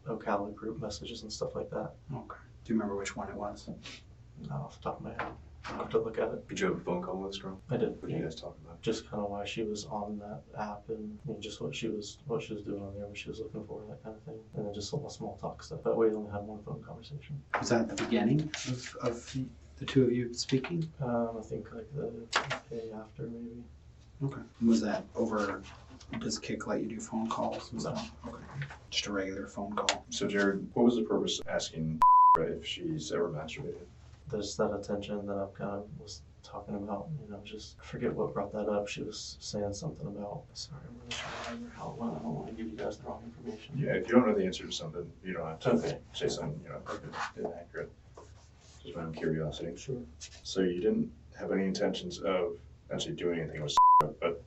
Ocala group messages and stuff like that.
Okay. Do you remember which one it was?
Not off the top of my head. I'll have to look at it.
Did you have a phone call with this girl?
I did.
What did you guys talk about?
Just kind of why she was on that app and just what she was doing on there, what she was looking for, that kind of thing. And then just a lot of small talk stuff. But we only had one phone conversation.
Was that at the beginning of the two of you speaking?
I think like the day after maybe.
Okay. Was that over? Does Kick let you do phone calls and stuff? Okay. Just a regular phone call.
So Jared, what was the purpose of asking if she's ever masturbated?
There's that attention that I kind of was talking about, just I forget what brought that up. She was saying something about, sorry, I'm really trying to remember how it went. I don't want to give you guys the wrong information.
Yeah, if you don't know the answer to something, you don't have to say something, inaccurate. Just out of curiosity.
Sure.
So you didn't have any intentions of actually doing anything with but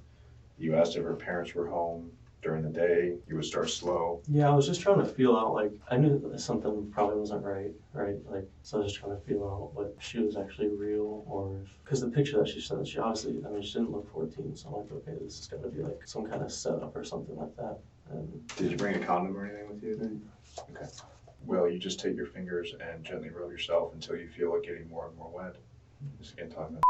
you asked if her parents were home during the day, you would start slow.
Yeah, I was just trying to feel out, I knew that something probably wasn't right? So I was just trying to feel out if she was actually real or because the picture that she sent, she obviously, she didn't look 14, so I'm like, okay, this is gotta be some kind of setup or something like that. And
did you bring a condom or anything with you then? Okay. Well, you just take your fingers and gently rub yourself until you feel it getting more and more wet. Just again talking about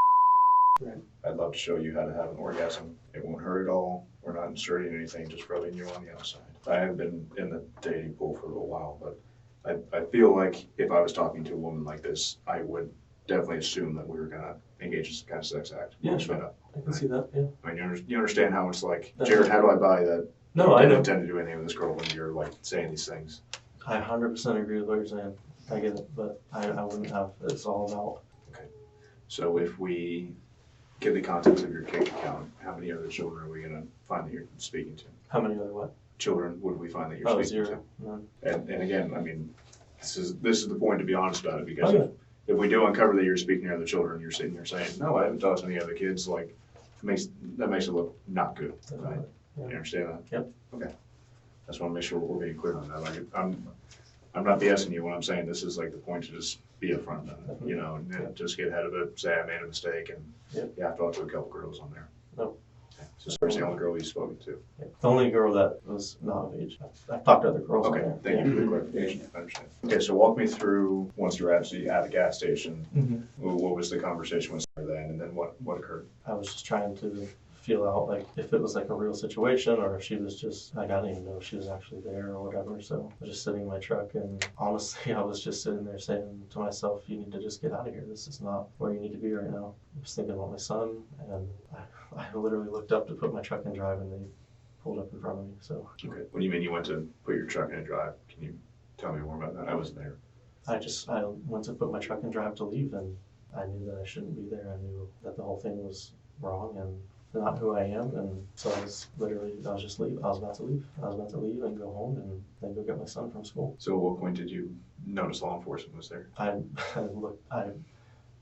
right.
I'd love to show you how to have an orgasm. It won't hurt at all. We're not inserting anything, just rubbing you on the outside. I have been in the dating pool for a little while, but I feel like if I was talking to a woman like this, I would definitely assume that we were gonna engage in some kind of sex act.
Yeah, sure. I can see that, yeah.
I mean, you understand how it's like,
That's
Jared, how do I buy that?
No, I
don't
know.
intend to do anything with this girl when you're saying these things.
I 100% agree with what you're saying. I get it, but I wouldn't have, it's all about.
Okay. So if we get the contents of your Kick account, how many other children are we going to find that you're speaking to?
How many other what?
Children would we find that you're speaking
zero. None.
to? And again, this is the point to be honest about it, because if we do uncover that you're speaking to other children, you're sitting here saying, no, I haven't talked to any other kids, that makes it look not good, right?
Yeah.
You understand that?
Yep.
Okay. I just want to make sure we're being clear on that. I'm not BSing you when I'm saying this is the point to just be upfront about it, and just get ahead of it, say I made a mistake, and you have to talk to a couple girls on there.
No.
Okay. So Sarah's the only girl you've spoken to.
Yeah. The only girl that was not of age. I've talked to other girls on
Okay,
there.
thank you for the clarification. I understand. Okay, so walk me through once you're actually at the gas station.
Mm-hmm.
What was the conversation with Sarah then, and then what occurred?
I was just trying to feel out if it was a real situation or if she was just I didn't even know if she was actually there or whatever. So I was just sitting in my truck, and honestly I was just sitting there saying to myself, you need to just get out of here. This is not where you need to be right now. I was thinking about my son, and I literally looked up to put my truck in drive, and they pulled up in front of me. So
okay, what do you mean you went to put your truck in drive? Can you tell me more about that? I wasn't there.
I went to put my truck in drive to leave, and I knew that I shouldn't be there. I knew that the whole thing was wrong and not who I am, and so I was about to leave. I was about to leave and go home and then go get my son from school.
So at what point did you notice law enforcement was there?
I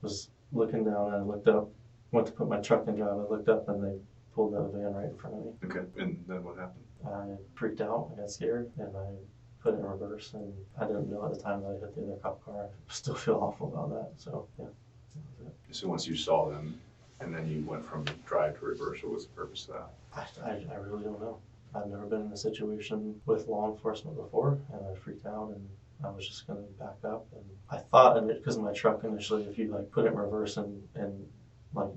was looking down, and I looked up, went to put my truck in drive, I looked up, and they pulled the van right in front of me.
Okay, and then what happened?
I freaked out, I got scared, and I put it in reverse, and I didn't know at the time that I hit the other cop car. I still feel awful about that, so yeah. That was it.
So once you saw them, and then you went from drive to reverse, what was the purpose of that?
I really don't know. I've never been in a situation with law enforcement before, and I freaked out, and I was just going to back up. And I thought, because of my truck initially, if you put it in reverse and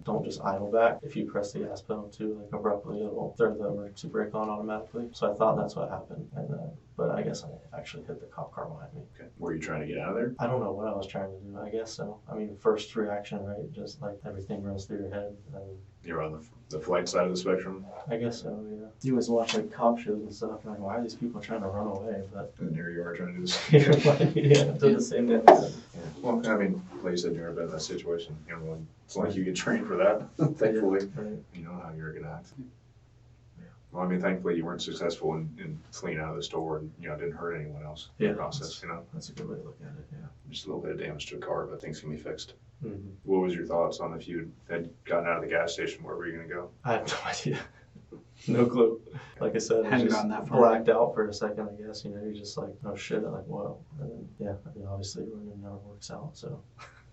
don't just idle back, if you press the gas pedal too abruptly, it'll throw the emergency brake on automatically. So I thought that's what happened, and but I guess I actually hit the cop car behind me.
Okay. Were you trying to get out of there?
I don't know what I was trying to do. I guess so. I mean, first reaction, right? Just like everything runs through your head. And
You're on the flight side of the spectrum?
I guess so, yeah. You always watch like cop shows and stuff, and like, why are these people trying to run away? But
And here you are trying to do the same.
yeah, do the same thing.
Yeah. Well, I mean, like you said, you've never been in that situation. You know, it's like you get trained for that, thankfully.
Yeah, right.
You know how you're going to act. Yeah. Well, I mean, thankfully you weren't successful in fleeing out of the store and, you know, didn't hurt anyone else in the process, you know?
That's a good way to look at it, yeah.
Just a little bit of damage to a car, but things can be fixed.
Mm-hmm.
What was your thoughts on if you had gotten out of the gas station, where were you going to go?
I have no idea. No clue. Like I said, I
Hadn't
just
gotten that far.
blacked out for a second, I guess. You know, you're just like, oh shit, like, whoa. And then, yeah, I mean, obviously running never works out, so.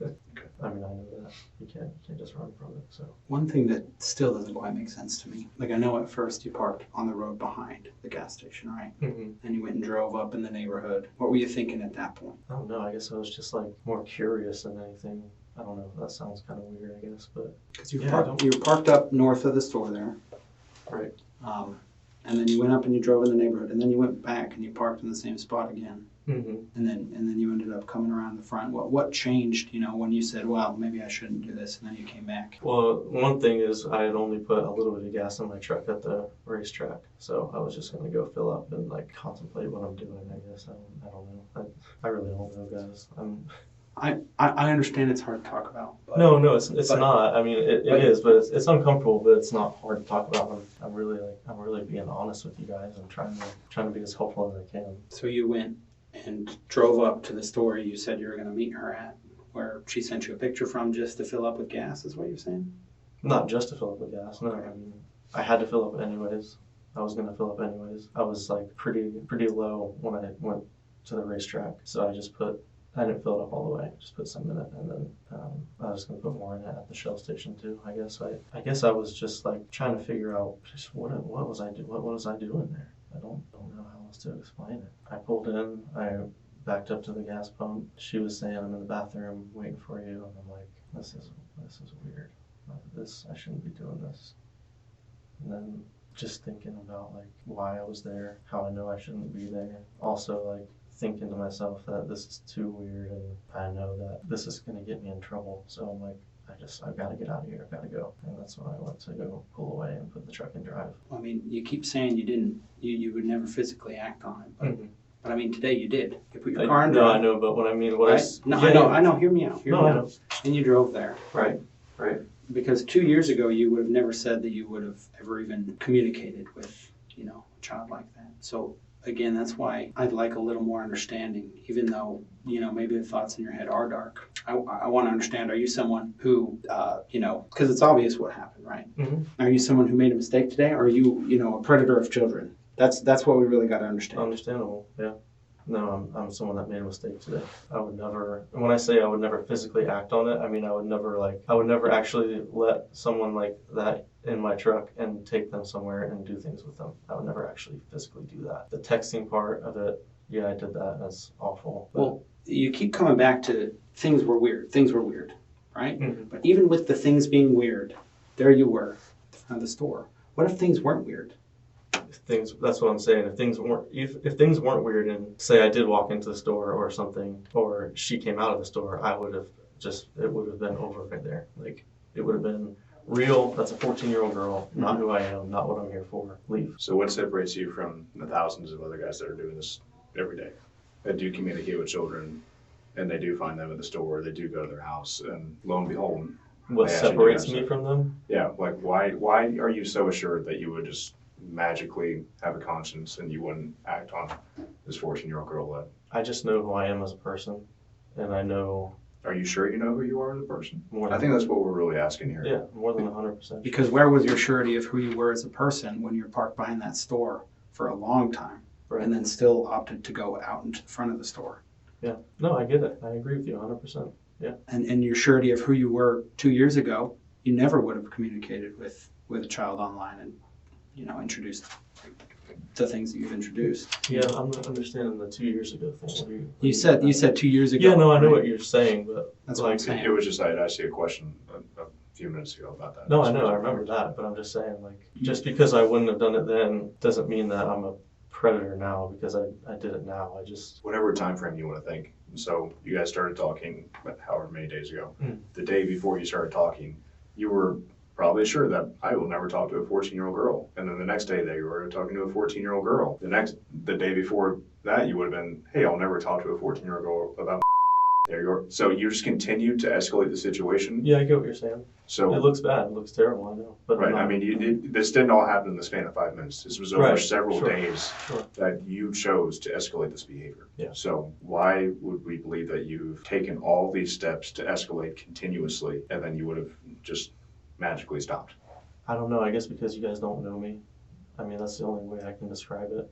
I mean, I know that. You can't just run from it, so.
One thing that still doesn't quite make sense to me, like I know at first you parked on the road behind the gas station, right?
Mm-hmm.
And you went and drove up in the neighborhood. What were you thinking at that point?
I don't know. I guess I was just like more curious than anything. I don't know. That sounds kind of weird, I guess, but.
Because you were parked up north of the store there.
Right.
And then you went up and you drove in the neighborhood, and then you went back and you parked in the same spot again.
Mm-hmm.
And then you ended up coming around the front. What changed, you know, when you said, well, maybe I shouldn't do this, and then you came back?
Well, one thing is I had only put a little bit of gas in my truck at the racetrack, so I was just going to go fill up and like contemplate what I'm doing, I guess. I don't know. I really don't know, guys.
I understand it's hard to talk about. But,
No, it's not. I mean, it is, but it's uncomfortable. But it's not hard to talk about. I'm really being honest with you guys. I'm trying to be as helpful as I can.
So you went and drove up to the store you said you were going to meet her at, where she sent you a picture from just to fill up with gas, is what you're saying?
Not just to fill up with gas. No, I mean, I had to fill up anyways. I was going to fill up anyways. I was like pretty low when I went to the racetrack, so I didn't fill it up all the way. Just put some in it, and then I was going to put more in it at the Shell station too. I guess I was just like trying to figure out just what was I doing there. I don't know how else to explain it. I pulled in. I backed up to the gas pump. She was saying, "I'm in the bathroom waiting for you," and I'm like, "This is weird. I shouldn't be doing this." And then just thinking about like why I was there, how I know I shouldn't be there. Also like thinking to myself that this is too weird and I know that this is going to get me in trouble. So I'm like, I've got to get out of here. I've got to go. And that's when I went to go pull away and put the truck in drive.
I mean, you keep saying you would never physically act on it, but,
Mm-hmm.
but I mean, today you did. You put your car in
drive.
drive.
No, I know, but what I mean,
I know, hear me out.
I know.
And you drove there.
Right.
Because 2 years ago, you would have never said that you would have ever even communicated with, you know, a child like that. So again, that's why I'd like a little more understanding, even though, you know, maybe the thoughts in your head are dark. I want to understand, are you someone who, you know, because it's obvious what happened, right?
Mm-hmm.
Are you someone who made a mistake today? Or are you, you know, a predator of children? That's what we really got to understand.
Understandable, yeah. No, I'm someone that made a mistake today. I would never, when I say I would never physically act on it, I mean I would never actually let someone like that in my truck and take them somewhere and do things with them. I would never actually physically do that. The texting part of it, yeah, I did that. That's awful.
Well, you keep coming back to things were weird, right?
Mm-hmm.
But even with the things being weird, there you were at the front of the store. What if things weren't weird?
That's what I'm saying. If things weren't weird and say I did walk into the store or something, or she came out of the store, it would have been over right there. Like, it would have been real. That's a 14-year-old girl, not who I am, not what I'm here for. Leave.
So what separates you from the thousands of other guys that are doing this every day, that do communicate with children, and they do find them at the store, they do go to their house, and lo and behold,
what separates me from them?
Yeah, like why are you so assured that you would just magically have a conscience and you wouldn't act on this 14-year-old girl that?
I just know who I am as a person, and I know.
Are you sure you know who you are as a person?
I
think that's what we're really asking here.
Yeah, more than 100%.
Because where was your surety of who you were as a person when you're parked behind that store for a long time,
right,
and then still opted to go out into the front of the store?
Yeah, no, I get it. I agree with you 100%. Yeah.
And your surety of who you were 2 years ago, you never would have communicated with a child online and, you know, introduced the things that you've introduced.
Yeah, I'm not understanding the 2 years ago thing.
You said 2 years ago.
Yeah, no, I know
right?
what you're saying, but
that's what I'm saying.
It was just I asked you a question a few minutes ago about that.
No, I know, I remember that, but I'm just saying, like, just because I wouldn't have done it then doesn't mean that I'm a predator now because I did it now. I just
Whatever time frame you want to think. So you guys started talking however many days ago. The day before you started talking, you were probably sure that I will never talk to a 14-year-old girl. And then the next day that you were talking to a 14-year-old girl. The day before that you would have been, hey, I'll never talk to a 14-year-old girl about there you are. So you just continued to escalate the situation.
Yeah, I get what you're saying.
So
it looks bad. It looks terrible. I know. But
right. I mean, this didn't all happen in the span of 5 minutes. This was over several days that you chose to escalate this behavior.
Yeah.
So why would we believe that you've taken all these steps to escalate continuously and then you would have just magically stopped?
I don't know. I guess because you guys don't know me. I mean, that's the only way I can describe it.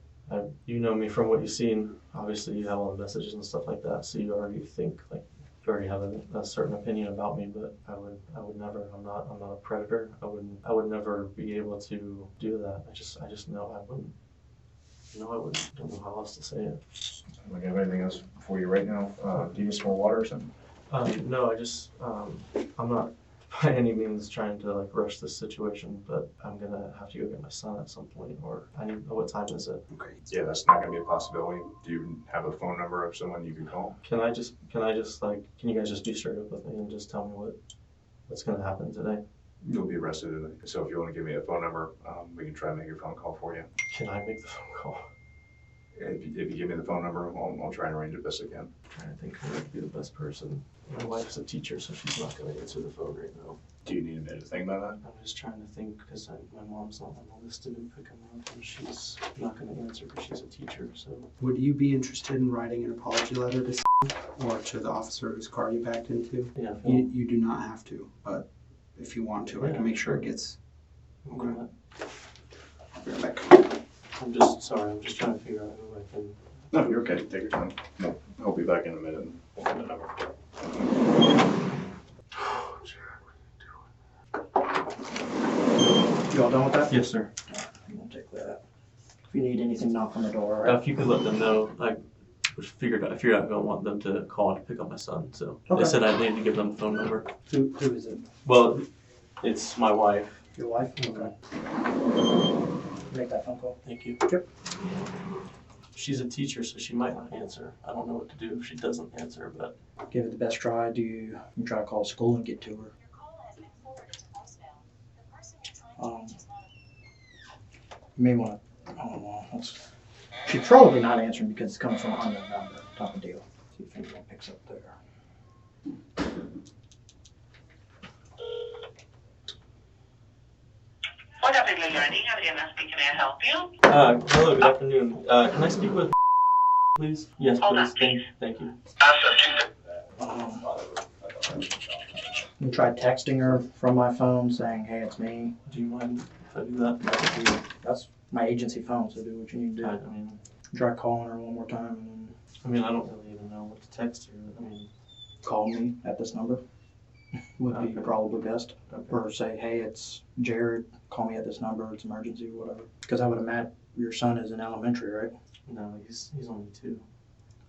You know me from what you've seen. Obviously, you have all the messages and stuff like that, so you already think like you already have a certain opinion about me. But I would never. I'm not a predator. I would never be able to do that. I just know I wouldn't. No, I wouldn't. Don't know how else to say it.
Do you have anything else for you right now? Do you need some more water or something?
No, I'm not by any means trying to like rush this situation, but I'm gonna have to go get my son at some point, or I need to know what time is it.
Okay. Yeah, that's not gonna be a possibility. Do you have a phone number of someone you can call?
Can you guys just be straight up with me and just tell me what's gonna happen today?
You'll be arrested today. So if you want to give me a phone number, we can try and make your phone call for you.
Can I make the phone call?
If you give me the phone number, I'll try and arrange it best I can.
I'm trying to think who would be the best person. My wife's a teacher, so she's not going to answer the phone right now.
Do you need a minute to think about that?
I'm just trying to think because my mom's not on the list to pick them up, and she's not going to answer because she's a teacher. So,
would you be interested in writing an apology letter to or to the officer whose car you backed into?
Yeah.
You do not have to, but if you want to, I can make sure it gets. Okay. I'll be right back.
I'm just trying to figure out who I can.
No, you're okay. Take your time. I'll be back in a minute and we'll get the number.
You all done with that?
Yes, sir.
I'm gonna take that. If you need anything, knock on the door. Right?
If you could let them know, I figured out I don't want them to call to pick up my son, so
Okay.
they said I needed to give them the phone number.
Who is it?
Well, it's my wife.
Your wife? Okay. Make that phone call.
Thank you.
Yep.
She's a teacher, so she might not answer. I don't know what to do if she doesn't answer, but
Give it the best try. You try to call school and get to her. You may want to, I don't know. She's probably not answering because it's coming from an unknown number type of deal. See if anyone picks up there.
What up, Adriana speaking, may I help you?
Hello, good afternoon. Can I speak with please? Yes,
Hold
please.
on, please.
Thank you.
You tried texting her from my phone saying, hey, it's me.
Do you mind if I do that?
That's my agency phone, so do what you need to do.
I mean,
Try calling her one more time and
I don't really even know what to text her.
call me at this number. Would be
Okay.
probably best.
Okay.
Or say, hey, it's Jared, call me at this number, it's emergency, whatever. Because I would imagine your son is in elementary, right?
No, he's only 2.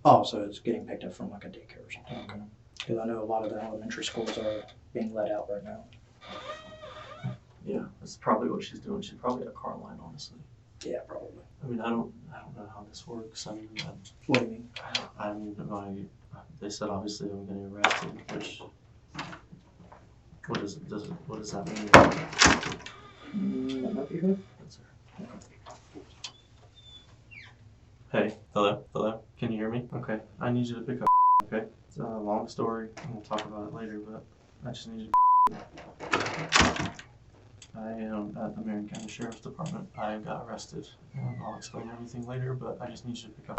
Oh, so it's getting picked up from like a daycare or something. Okay. Because I know a lot of the elementary schools are being let out right now.
Yeah, that's probably what she's doing. She's probably at a car line, honestly.
Yeah, probably.
I don't know how this works.
What do you mean?
They said obviously I'm getting arrested, which what does that mean?
That might be her.
That's her. Hey, hello. Can you hear me? Okay, I need you to pick up. Okay, it's a long story. We'll talk about it later, but I just need you to. I am at the Marion County Sheriff's Department. I got arrested. I'll explain everything later, but I just need you to pick up.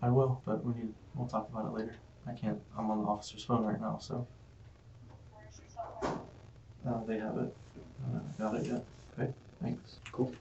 I will, but we'll talk about it later. I can't. I'm on the officer's phone right now, so. They have it. Got it yet. Okay, thanks.
Cool.